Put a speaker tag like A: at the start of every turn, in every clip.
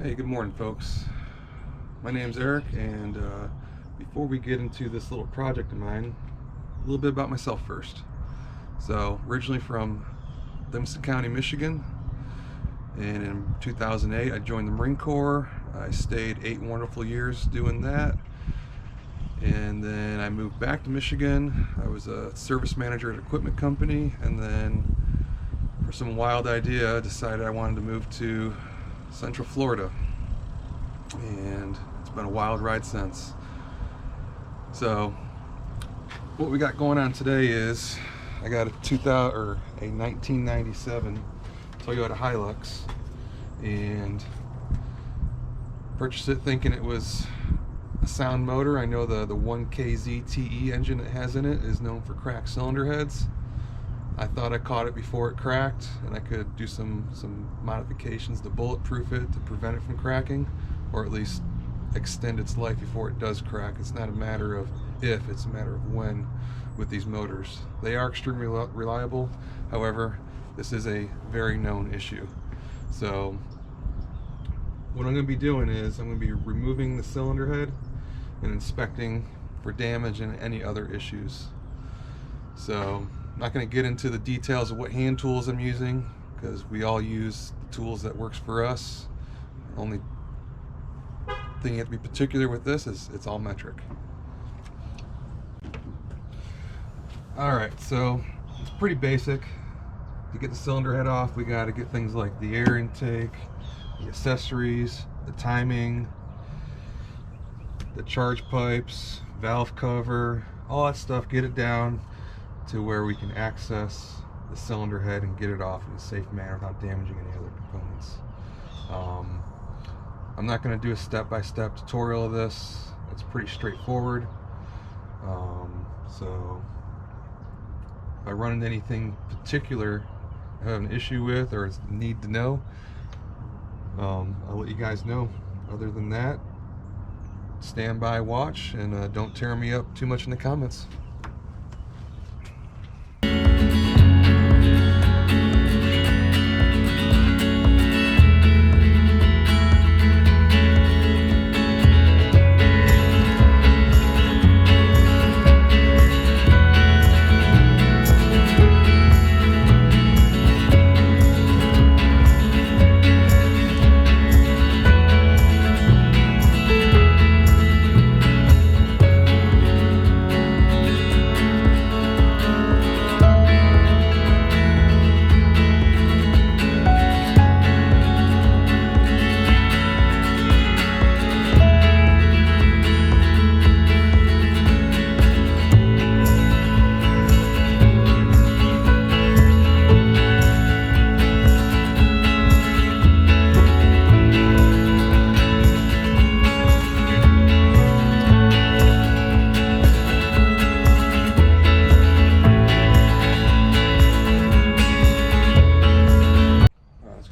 A: Hey, good morning, folks. My name's Eric, and before we get into this little project of mine, a little bit about myself first. So, originally from Livingston County, Michigan, and in 2008 I joined the Marine Corps. I stayed 8 wonderful years doing that, and then I moved back to Michigan. I was a service manager at an equipment company, and then for some wild idea, I decided I wanted to move to Central Florida, and it's been a wild ride since. So what we got going on today is I got a 1997 Toyota Hilux, and purchased it thinking it was a sound motor. I know the 1KZ TE engine it has in it is known for cracked cylinder heads. I thought I caught it before it cracked, and I could do some modifications to bulletproof it to prevent it from cracking, or at least extend its life before it does crack. It's not a matter of if, it's a matter of when with these motors. They are extremely reliable. However, this is a very known issue. So what I'm going to be doing is I'm going to be removing the cylinder head and inspecting for damage and any other issues. So I'm not going to get into the details of what hand tools I'm using, because we all use the tools that works for us. The only thing you have to be particular with this is it's all metric. Alright, so it's pretty basic. To get the cylinder head off, we got to get things like the air intake, the accessories, the timing, the charge pipes, valve cover, all that stuff, get it down to where we can access the cylinder head and get it off in a safe manner without damaging any other components. I'm not going to do a step-by-step tutorial of this. It's pretty straightforward. So if I run into anything particular I have an issue with or need to know, I'll let you guys know. Other than that, stand by, watch, and don't tear me up too much in the comments.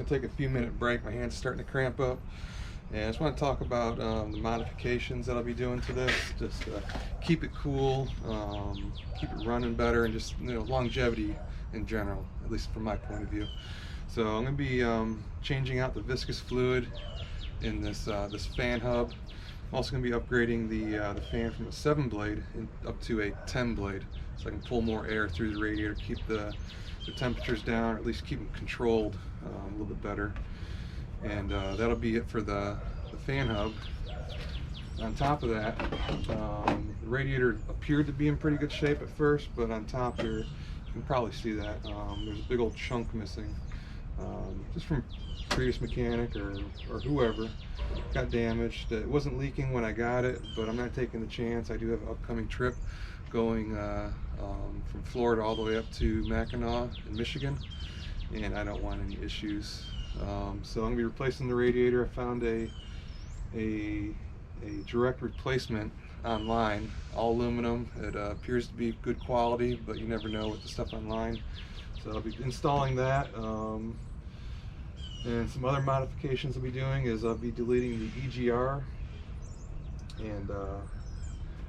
A: Take a few minute break. My hand's starting to cramp up, and I just want to talk about the modifications that I'll be doing to this. Just keep it cool, keep it running better, and just longevity in general, at least from my point of view. So I'm going to be changing out the viscous fluid in this this fan hub. I'm also going to be upgrading the fan from a 7-blade up to a 10-blade, so I can pull more air through the radiator, keep the temperatures down, or at least keep them controlled a little bit better. And that'll be it for the fan hub. On top of that, the radiator appeared to be in pretty good shape at first, but on top here, you can probably see that there's a big old chunk missing, just from previous mechanic or whoever. Got damaged. It wasn't leaking when I got it, but I'm not taking the chance. I do have an upcoming trip going from Florida all the way up to Mackinac in Michigan, and I don't want any issues. So I'm going to be replacing the radiator. I found a direct replacement online, all aluminum. It appears to be good quality, but you never know with the stuff online. So I'll be installing that. And some other modifications I'll be doing is I'll be deleting the EGR, and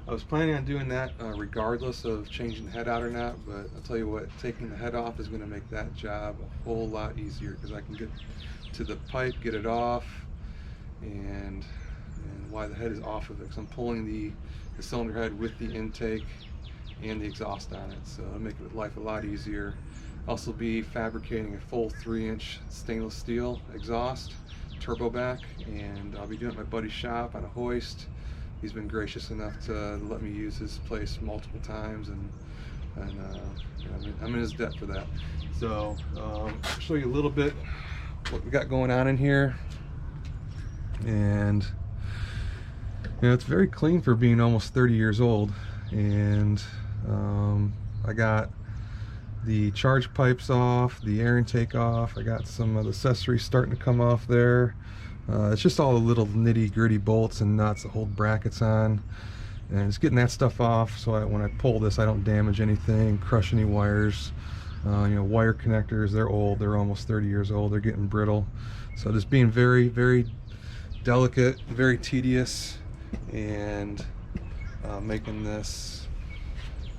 A: I was planning on doing that regardless of changing the head out or not, but I'll tell you what, taking the head off is going to make that job a whole lot easier, because I can get to the pipe, get it off, and why the head is off of it, because I'm pulling the cylinder head with the intake and the exhaust on it, so it'll make life a lot easier. Also be fabricating a full 3-inch stainless steel exhaust turbo back, and I'll be doing it at my buddy's shop on a hoist. He's been gracious enough to let me use his place multiple times, and I'm in his debt for that. So I'll show you a little bit what we got going on in here. And you know, it's very clean for being almost 30 years old. And I got the charge pipes off, the air intake off. I got some of the accessories starting to come off there. It's just all the little nitty gritty bolts and nuts that hold brackets on, and it's getting that stuff off so when I pull this I don't damage anything, crush any wires. You know, wire connectors, they're old, they're almost 30 years old, they're getting brittle. So just being very, very delicate, very tedious, and making this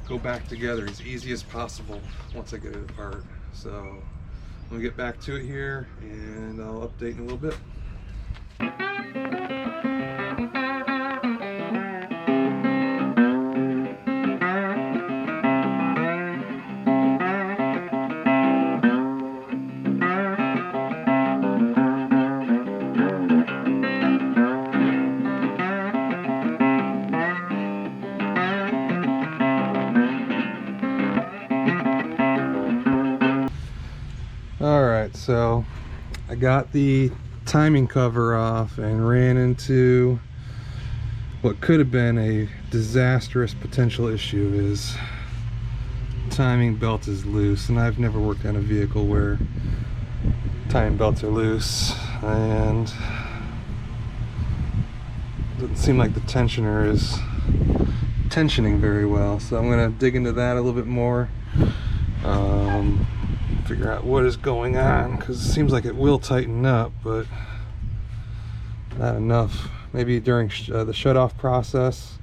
A: go back together as easy as possible once I get it apart. So I'm gonna get back to it here, and I'll update in a little bit. Alright, so I got the timing cover off and ran into what could have been a disastrous potential issue. Is timing belt is loose, and I've never worked on a vehicle where timing belts are loose, and it doesn't seem like the tensioner is tensioning very well. So I'm going to dig into that a little bit more, figure out what is going on, because it seems like it will tighten up, but not enough. Maybe during the shut-off process,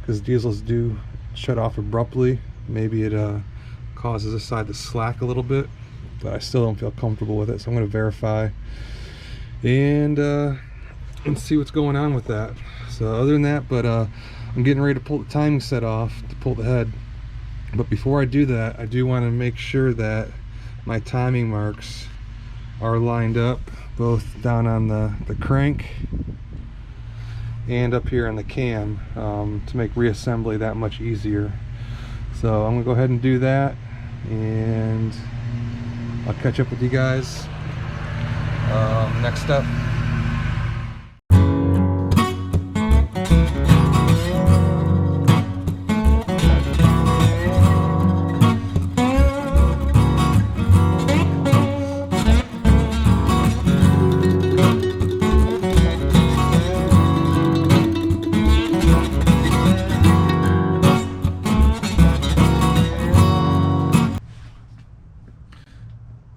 A: because diesels do shut off abruptly, maybe it causes this side to slack a little bit, but I still don't feel comfortable with it, so I'm going to verify and see what's going on with that. So other than that, but I'm getting ready to pull the timing set off to pull the head. But before I do that, I do want to make sure that my timing marks are lined up, both down on the crank and up here on the cam, to make reassembly that much easier. So I'm gonna go ahead and do that, and I'll catch up with you guys next up.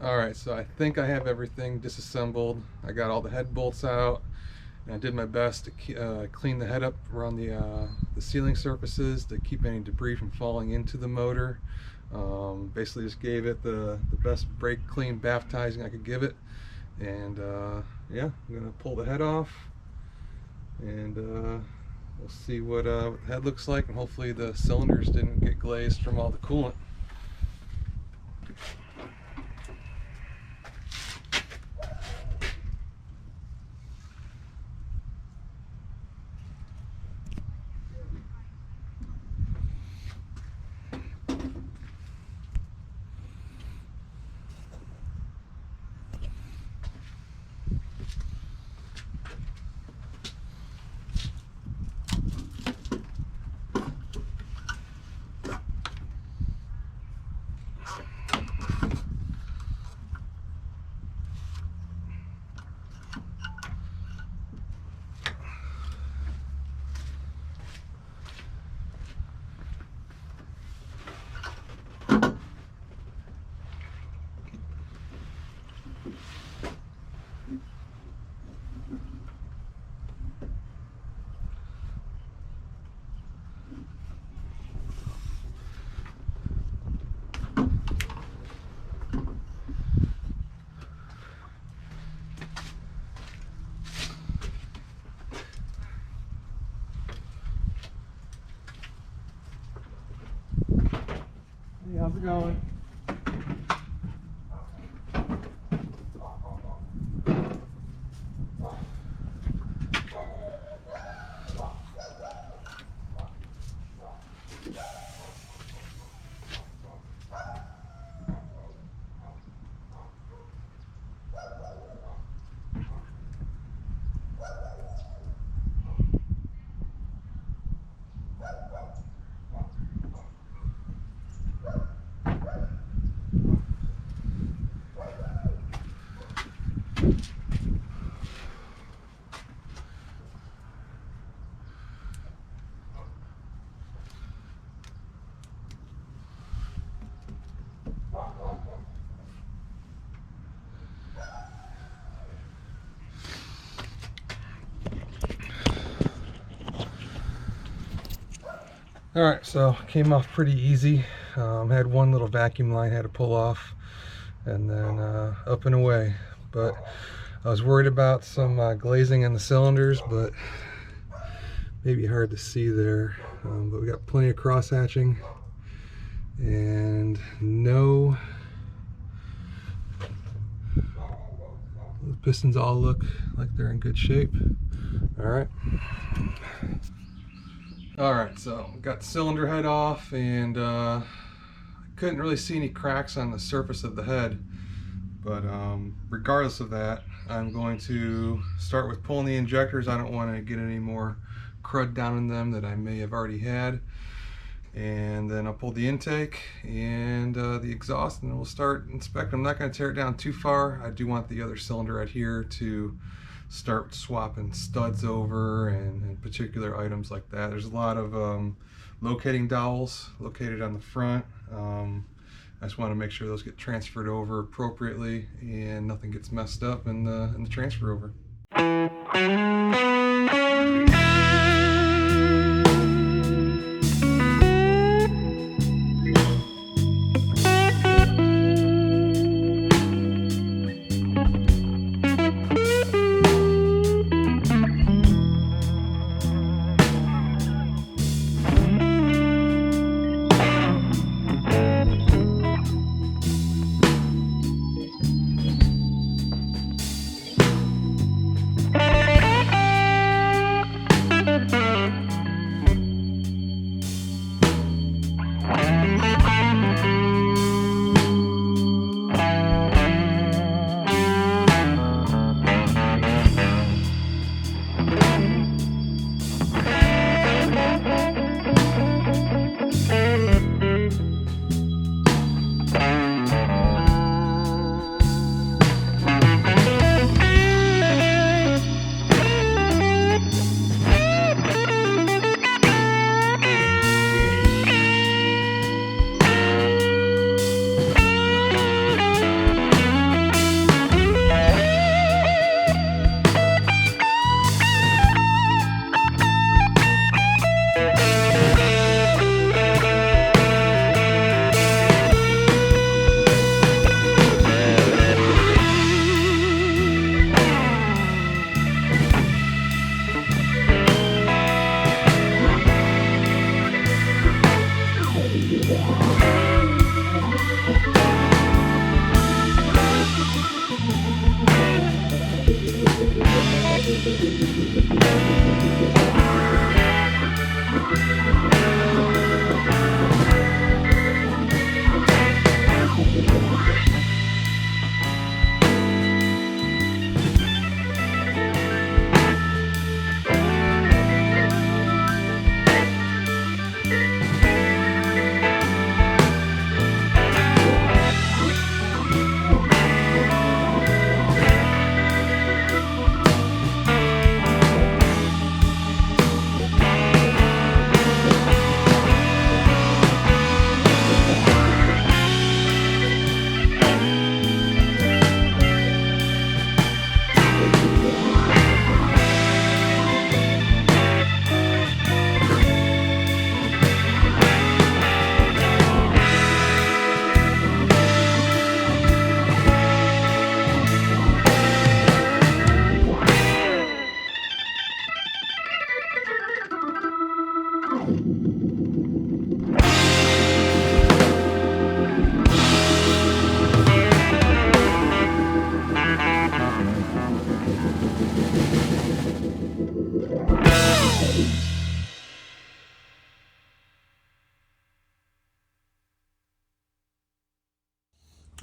A: Alright, so I think I have everything disassembled. I got all the head bolts out, and I did my best to clean the head up around the sealing surfaces to keep any debris from falling into the motor. Basically just gave it the best brake clean baptizing I could give it, and yeah, I'm gonna pull the head off, and we'll see what the head looks like, and hopefully the cylinders didn't get glazed from all the coolant. how's it going? All right, so came off pretty easy. Had one little vacuum line had to pull off, and then up and away. But I was worried about some glazing in the cylinders, but maybe hard to see there. But we got plenty of cross hatching, and no. The pistons all look like they're in good shape. All right, so got the cylinder head off, and I couldn't really see any cracks on the surface of the head, but regardless of that, I'm going to start with pulling the injectors. I don't want to get any more crud down in them that I may have already had, and then I'll pull the intake and the exhaust, and we'll start inspecting. I'm not going to tear it down too far. I do want the other cylinder right here to start swapping studs over and particular items like that. There's a lot of locating dowels located on the front. I just want to make sure those get transferred over appropriately and nothing gets messed up in the transfer over.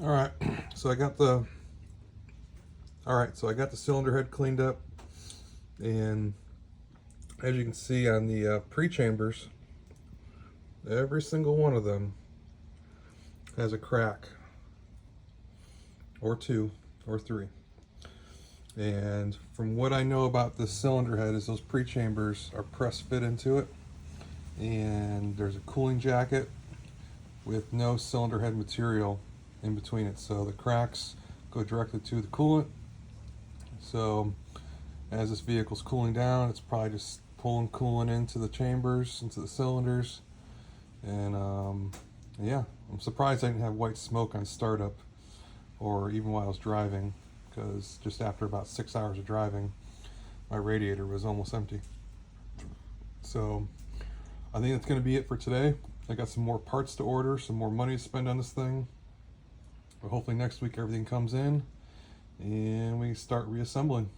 A: All right, so I got the cylinder head cleaned up, and as you can see on the pre-chambers, every single one of them has a crack, or two, or three. And from what I know about this cylinder head is those pre-chambers are press fit into it, and there's a cooling jacket with no cylinder head material in between it, so the cracks go directly to the coolant. So as this vehicle's cooling down, it's probably just pulling coolant into the chambers, into the cylinders. And yeah, I'm surprised I didn't have white smoke on startup or even while I was driving, because just after about 6 hours of driving, my radiator was almost empty. So I think that's going to be it for today. I got some more parts to order, some more money to spend on this thing. But hopefully next week everything comes in and we start reassembling.